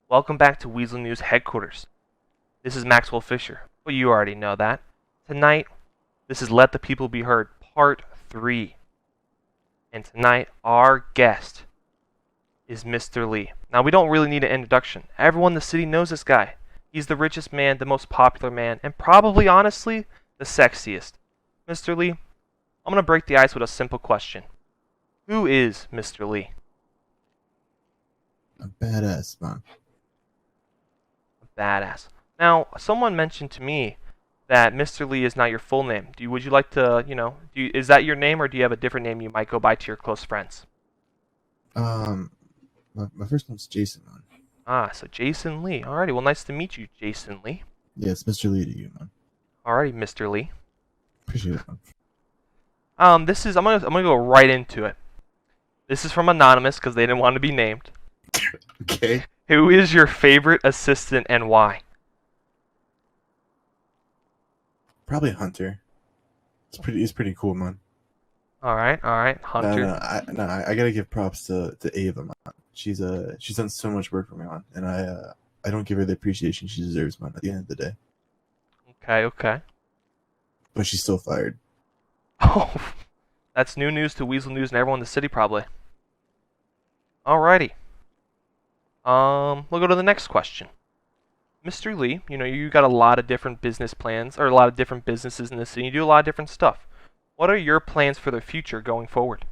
Welcome back to Weazel News headquarters. This is Maxwell Fisher. Well, you already know that. Tonight, this is Let the People Be Heard, Part 3. And tonight, our guest is Mr. Lee. Now, we don't really need an introduction. Everyone in the city knows this guy. He's the richest man, the most popular man, and probably, honestly, the sexiest. Mr. Lee, I'm going to break the ice with a simple question. Who is Mr. Lee? A badass, man. Badass. Now, someone mentioned to me that Mr. Lee is not your full name. Would you like to, is that your name or do you have a different name you might go by to your close friends? Um, my first name's Jason, man. Ah, so Jason Lee. Alrighty, well, nice to meet you, Jason Lee. Yeah, it's Mr. Lee to you, man. Alrighty, Mr. Lee. Appreciate it, man. I'm gonna go right into it. This is from Anonymous because they didn't want to be named. Okay. Who is your favorite assistant and why? Probably Hunter. It's pretty cool, man. Alright, Hunter. I gotta give props to Ava, man. She's done so much work for me, man, and I don't give her the appreciation she deserves, man. At the end of the day, Okay. but she's still fired. Oh, that's new news to Weasel News and everyone in the city, probably. Alrighty. We'll go to the next question. Mr. Lee, you got a lot of different business plans, or a lot of different businesses in the city. You do a lot of different stuff. What are your plans for the future going forward?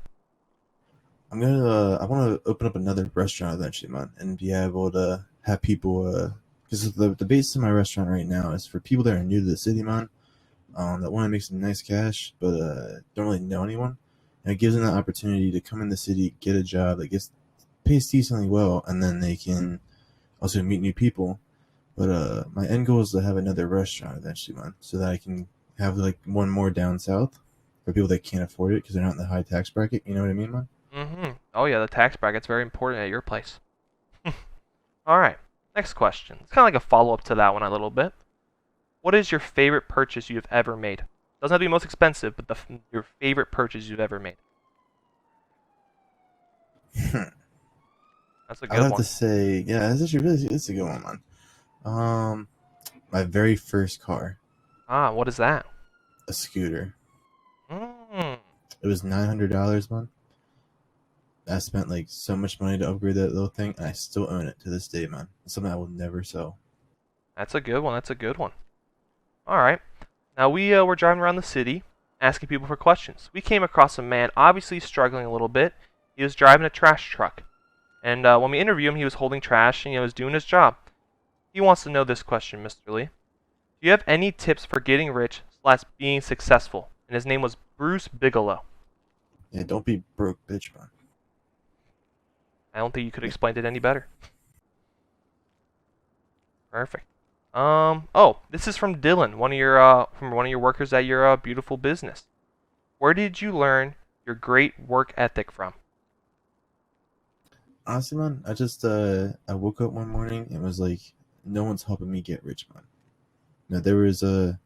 I want to open up another restaurant eventually, man, and be able to have people. Because the base of my restaurant right now is for people that are new to the city, man. That want to make some nice cash, but don't really know anyone. And it gives them the opportunity to come in the city, get a job that pays decently well, and then they can also meet new people. But my end goal is to have another restaurant eventually, man, so that I can have like one more down south for people that can't afford it because they're not in the high tax bracket. You know what I mean, man? Oh yeah, the tax bracket's very important at your place. Alright, next question. It's kind of like a follow-up to that one a little bit. What is your favorite purchase you've ever made? Doesn't have to be most expensive, but your favorite purchase you've ever made. That's a I'd good have to one. say, yeah, it's a good one, man. My very first car, Ah, what is that? a scooter. Mm, It was $900, man. I spent like so much money to upgrade that little thing, and I still own it to this day, man. It's something I will never sell. that's a good one. That's a good one. Alright. Now we were driving around the city, asking people for questions. We came across a man obviously struggling a little bit. He was driving a trash truck. And when we interviewed him, he was holding trash and he was doing his job. He wants to know this question, Mr. Lee. Do you have any tips for getting rich / being successful? And his name was Bruce Bigelow. Yeah, don't be broke, bitch, man. I don't think you could Yeah. explain it any better. Perfect. Oh, this is from Dylan, from one of your workers at your beautiful business. Where did you learn your great work ethic from? Honestly, man, I woke up one morning and was like, no one's helping me get rich, man. Now there was I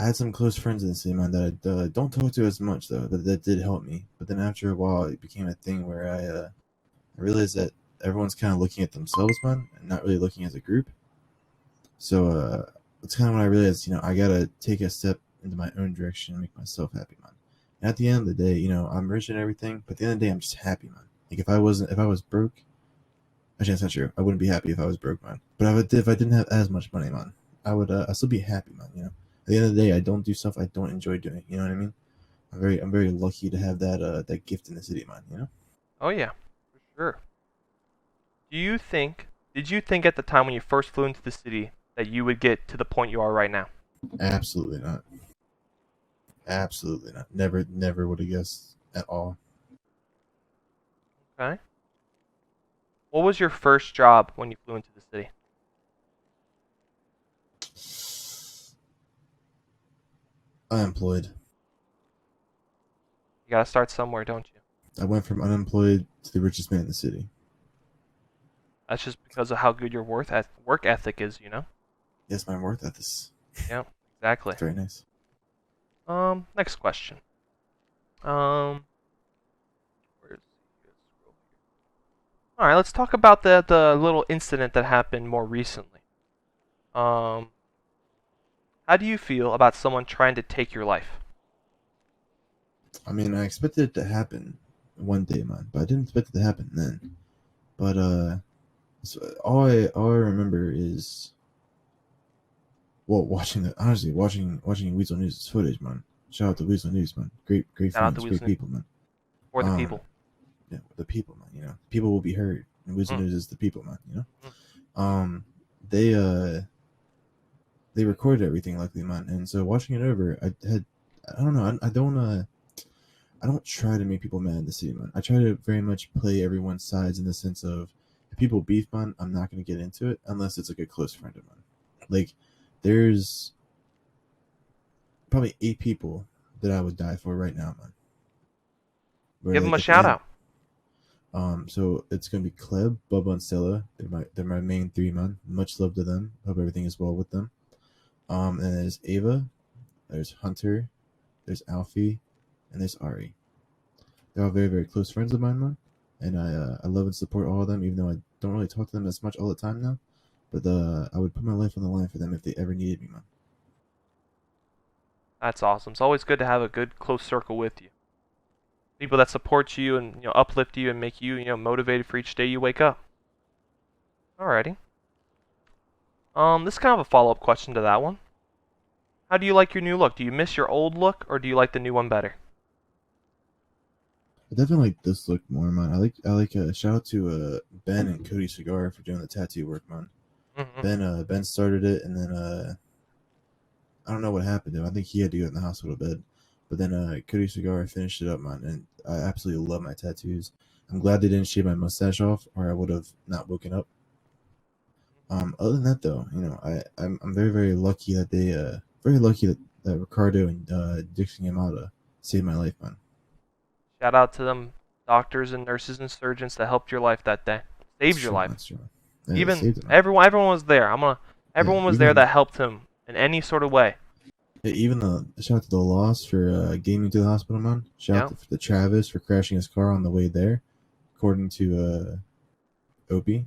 had some close friends in the city, man, that I don't talk to as much though, but that did help me. But then after a while, it became a thing where I realized that everyone's kind of looking at themselves, man, and not really looking as a group. So it's kind of when I realized, I gotta take a step into my own direction and make myself happy, man. And at the end of the day, I'm rich and everything, but at the end of the day, I'm just happy, man. Like if I was broke, actually that's not true. I wouldn't be happy if I was broke, man. But if I didn't have as much money, man, I'd still be happy, man. At the end of the day, I don't do stuff I don't enjoy doing. You know what I mean? I'm very lucky to have that gift in the city, man. Oh yeah, for sure. Did you think at the time when you first flew into the city that you would get to the point you are right now? Absolutely not. Absolutely not. Never would have guessed at all. Okay. What was your first job when you flew into the city? Unemployed. You gotta start somewhere, don't you? I went from unemployed to the richest man in the city. That's just because of how good your work ethic is. Yes, my worth at this. Yeah, exactly. Very nice. Next question. Um, where's All right, let's talk about the little incident that happened more recently. Um, how do you feel about someone trying to take your life? I mean, I expected it to happen one day, man, but I didn't expect it to happen then. But so all I remember is watching watching Weazel News' footage, man. Shout out to Weazel News, man. Great Shout out to friends, great Weazel people, man. for the Um, people. yeah, the people, man. People will be heard, and Weazel Mm, News is the people, man. mm. Um, they they recorded everything, luckily, man. And so watching it over, I don't know, I don't try to make people mad in the city, man. I try to very much play everyone's sides in the sense of if people beef, man, I'm not gonna get into it unless it's like a close friend of mine. Like, there's probably 8 people that I would die for right now, man. Where Give them like a at the shout end, out. so it's gonna be Kleb, Bubba, and Stella. They're my main three, man. Much love to them. Hope everything is well with them. And there's Ava, there's Hunter, there's Alfie, and there's Ari. They're all very close friends of mine, man. And I love and support all of them, even though I don't really talk to them as much all the time now. But I would put my life on the line for them if they ever needed me, man. That's awesome. It's always good to have a good close circle with you. People that support you and uplift you and make you motivated for each day you wake up. Alrighty. This is kind of a follow-up question to that one. How do you like your new look? Do you miss your old look or do you like the new one better? I definitely like this look more, man. I like shout out to Ben and Cody Cigar for doing the tattoo work, man. Mm-hmm. Ben started it, and then I don't know what happened to him. I think he had to go in the hospital bed. But then Cody Cigar finished it up, man, and I absolutely love my tattoos. I'm glad they didn't shave my mustache off, or I would have not woken up. Other than that, though, I'm very lucky that they very lucky that Ricardo and Dixon Yamada saved my life, man. Shout out to them doctors and nurses and surgeons that helped your life that day. It's Saved your true, man. life. It's true, man. Yeah, they Even saved it, man. everyone was there. Yeah, Everyone was there that helped him in any sort of way. even the shout out to the loss for getting me to the hospital, man. Shout Yeah. out to Travis for crashing his car on the way there, according to Opie.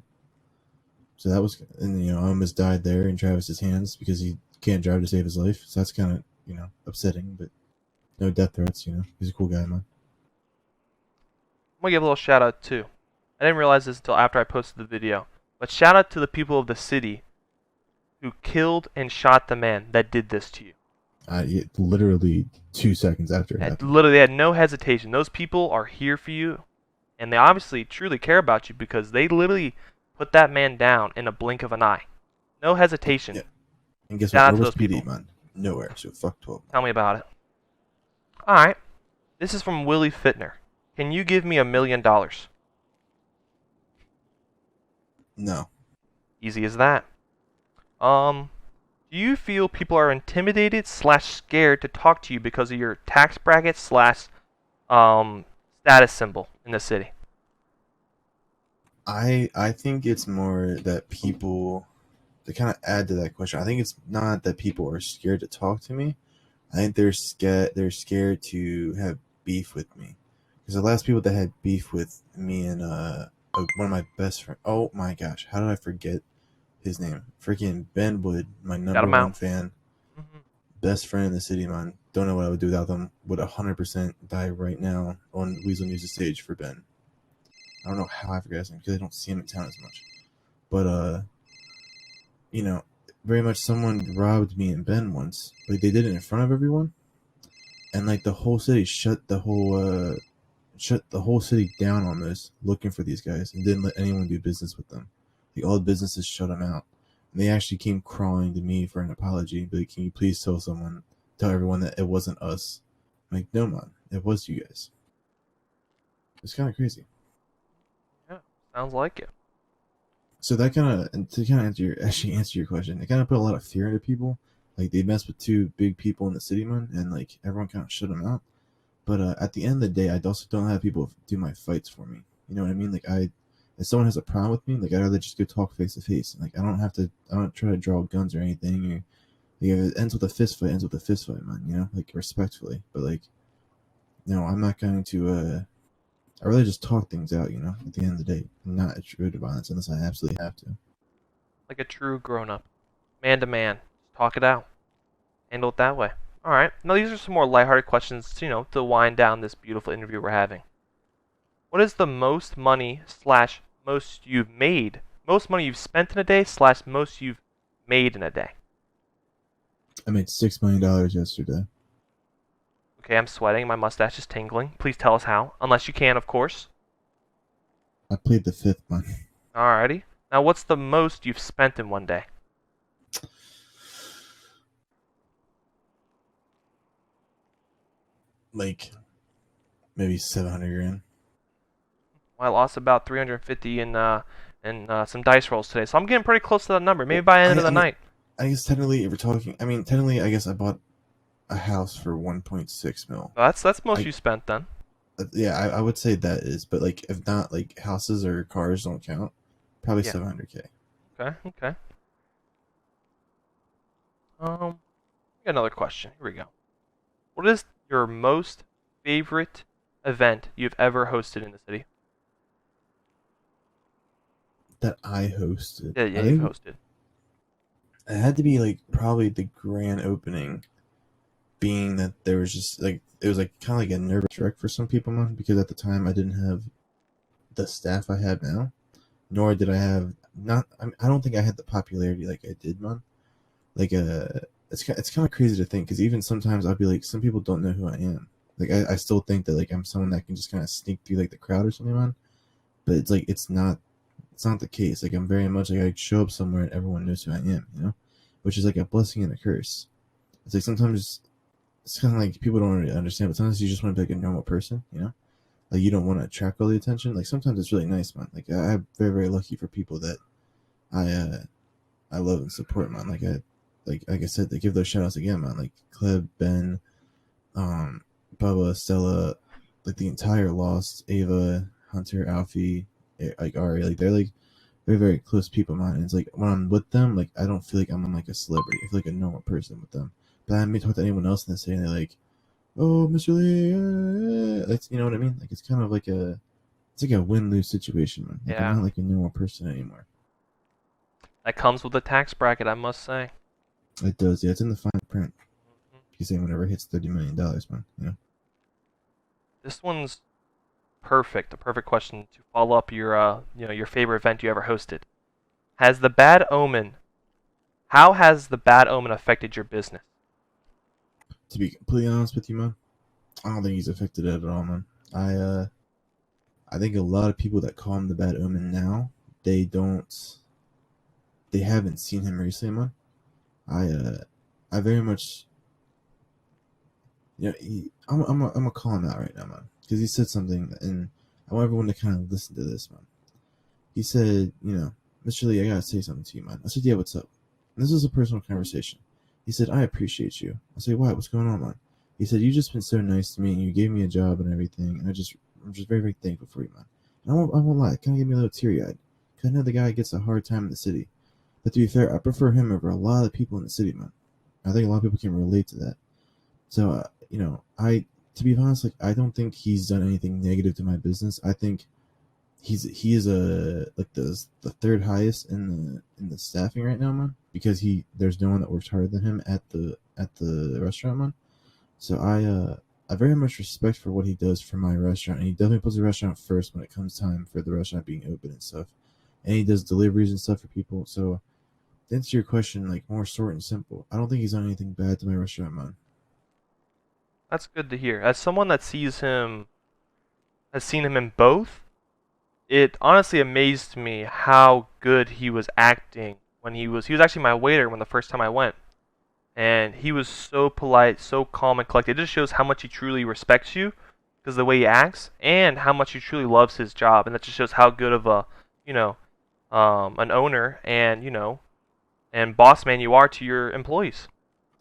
So that was, and I almost died there in Travis's hands because he can't drive to save his life. So that's kind of upsetting, but no death threats. He's a cool guy, man. I'm gonna give a little shout out too. I didn't realize this until after I posted the video. But shout out to the people of the city who killed and shot the man that did this to you. Literally 2 seconds after it happened. Literally, they had no hesitation. Those people are here for you, and they obviously truly care about you because they literally put that man down in a blink of an eye. No hesitation. Yeah. And guess what? Shout out Where to was those people. PD, man? Nowhere. So fuck 12. Tell me about it. Alright. This is from Willie Fittner. Can you give me $1,000,000? No. Easy as that. Do you feel people are intimidated / scared to talk to you because of your tax bracket / status symbol in the city? I think it's more that people, to kind of add to that question, I think it's not that people are scared to talk to me. I think they're scared to have beef with me. Because the last people that had beef with me and one of my best friends. Oh my gosh, how did I forget his name? Freaking Ben Wood, my Got number him out. one fan, Mm-hmm. best friend in the city, man. Don't know what I would do without them. Would 100% die right now on Weazel News' stage for Ben. I don't know how I forgot his name because I don't see him in town as much. But you know, very much someone robbed me and Ben once. Like they did it in front of everyone, and like the whole city shut the whole city down almost, looking for these guys, and didn't let anyone do business with them. Like all the businesses shut them out. And they actually came crawling to me for an apology. But like, can you please tell everyone that it wasn't us? I'm like, no, man, it was you guys. It's kind of crazy. Yeah, sounds like it. So that to kind of answer your question, it kind of put a lot of fear into people. Like they messed with two big people in the city, man, and like everyone kind of shut them out. But at the end of the day, I also don't have people do my fights for me. You know what I mean? Like if someone has a problem with me, like I'd rather just go talk face to face. Like I don't try to draw guns or anything. Or like, if it ends with a fist fight, ends with a fist fight, man. Like respectfully. But like, no, I'm not going to I really just talk things out, at the end of the day, not attribute to violence unless I absolutely have to. Like a true grown-up. Man to man. Talk it out. Handle it that way. Alright, now these are some more lighthearted questions, to wind down this beautiful interview we're having. What is the most money slash most you've made? Most money you've spent in a day slash most you've made in a day? I made $6 million yesterday. Okay, I'm sweating. My mustache is tingling. Please tell us how. Unless you can, of course. I played the fifth one. Alrighty. Now, what's the most you've spent in one day? Like, maybe 700 grand. Well, I lost about 350 in some dice rolls today, so I'm getting pretty close to that number. Maybe by the end of the night. I guess technically, if we're talking, technically, I guess I bought a house for 1.6 mil. Well, that's most you spent then. Yeah, I would say that is, but like, if not, like, houses or cars don't count, probably 700K. Okay. Got another question. Here we go. What is your most favorite event you've ever hosted in the city? That I hosted. Yeah, you've hosted. It had to be like probably the grand opening, being that there was just like it was like kind of like a nervous wreck for some people, man, because at the time I didn't have the staff I have now, nor did I have I don't think I had the popularity like I did, man. Like it's kind of crazy to think, because even sometimes I'll be like, some people don't know who I am. Like I still think that like I'm someone that can just kind of sneak through like the crowd or something, man. But it's like it's not the case. Like I'm very much like I show up somewhere and everyone knows who I am, which is like a blessing and a curse. It's like sometimes it's kind of like people don't really understand, but sometimes you just want to be like a normal person, like you don't want to attract all the attention. Like sometimes it's really nice, man. Like I'm very, very lucky for people that I love and support, man. Like I said, they give those shout outs again, man. Like Kleb, Ben, Bubba, Stella, like the entire Lost, Ava, Hunter, Alfie, like Ari, like they're like very, very close people of mine. And it's like when I'm with them, like I don't feel like I'm like a celebrity. I feel like a normal person with them. But I may talk to anyone else in the city and they're like, "Oh, Mr. Lee," like, you know what I mean? Like it's kind of like it's like a win-lose situation, man. Like I'm not like a normal person anymore. That comes with the tax bracket, I must say. It does, yeah. It's in the fine print. You say whenever it hits $30 million, man. This one's perfect. A perfect question to follow up your your favorite event you ever hosted. How has the bad omen affected your business? To be completely honest with you, man, I don't think he's affected it at all, man. I think a lot of people that call him the bad omen now, they haven't seen him recently, man. I very much, I'm gonna call him out right now, man, because he said something, and I want everyone to kind of listen to this, man. He said, Mr. Lee, I gotta say something to you, man. I said, yeah, what's up? And this is a personal conversation. He said, I appreciate you. I said, why? What's going on, man? He said, you just been so nice to me, and you gave me a job and everything, and I'm just very, very thankful for you, man. And I won't lie, it kind of gave me a little teary-eyed, because I know the guy gets a hard time in the city. But to be fair, I prefer him over a lot of people in the city, man. I think a lot of people can relate to that. So, to be honest, like I don't think he's done anything negative to my business. I think he is the third highest in the staffing right now, man. Because there's no one that works harder than him at the restaurant, man. So I very much respect for what he does for my restaurant, and he definitely puts the restaurant first when it comes time for the restaurant being open and stuff. And he does deliveries and stuff for people. So to answer your question, like more short and simple, I don't think he's done anything bad to my restaurant, man. That's good to hear. As someone that has seen him in both, it honestly amazed me how good he was acting when he was actually my waiter when the first time I went. And he was so polite, so calm and collected. It just shows how much he truly respects you because of the way he acts, and how much he truly loves his job. And that just shows how good of a, an owner and boss man you are to your employees.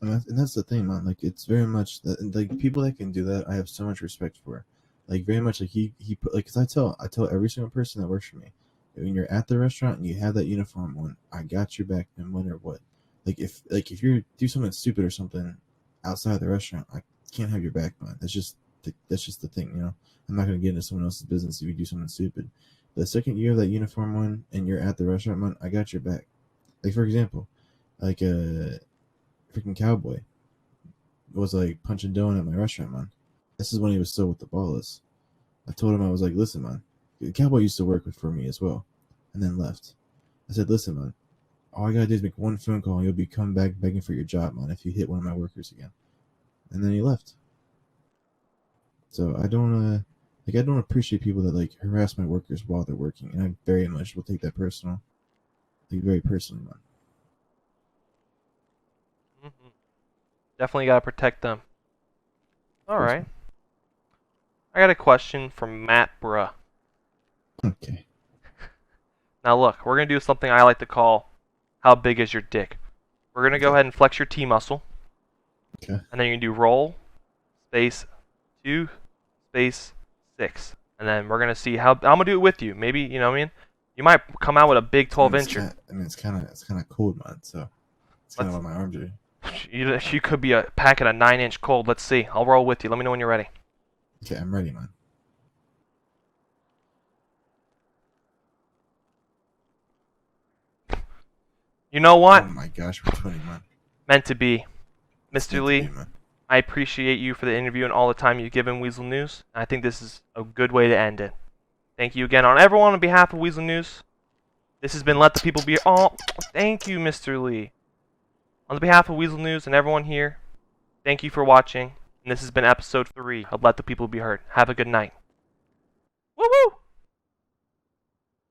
And that's the thing, man. Like it's very much that, like people that can do that, I have so much respect for. Like very much, like he put, like, cause I tell every single person that works for me, when you're at the restaurant and you have that uniform on, I got your back no matter what. Like if you do something stupid or something outside of the restaurant, I can't have your back, man. That's just That's just the thing, you know. I'm not gonna get into someone else's business if you do something stupid. The second you have that uniform on and you're at the restaurant, man, I got your back. Like for example, like a freaking cowboy was like punching Dylan at my restaurant, man. This is when he was still with the Ballas. I told him, I was like, listen, man, the cowboy used to work for me as well, and then left. I said, listen, man, all I gotta do is make one phone call and you'll be coming back begging for your job, man, if you hit one of my workers again. And then he left. So I don't appreciate people that like harass my workers while they're working, and I very much will take that personal, like very personally, man. Mm-hmm. Definitely gotta protect them. All right. I got a question from Matt Bruh. Okay. Now look, we're gonna do something I like to call "How big is your dick?" We're gonna go ahead and flex your T muscle. Okay. And then you're gonna do roll, space, 2, space, 6. And then we're gonna see how I'm gonna do it with you. Maybe, you know what I mean? You might come out with a big 12-incher. It's kind of cold, man. So it's kind of what my arms are. You could be packing a 9-inch cold. Let's see. I'll roll with you. Let me know when you're ready. Okay, I'm ready, man. You know what? Oh my gosh, we're 20, man. Meant to be. Mr. Lee, Man. I appreciate you for the interview and all the time you've given Weazel News. I think this is a good way to end it. Thank you again on everyone on behalf of Weazel News. This has been Let the People Be... Oh, thank you, Mr. Lee. On behalf of Weazel News and everyone here, thank you for watching. And this has been episode 3 of Let the People Be Heard. Have a good night. Woo woo!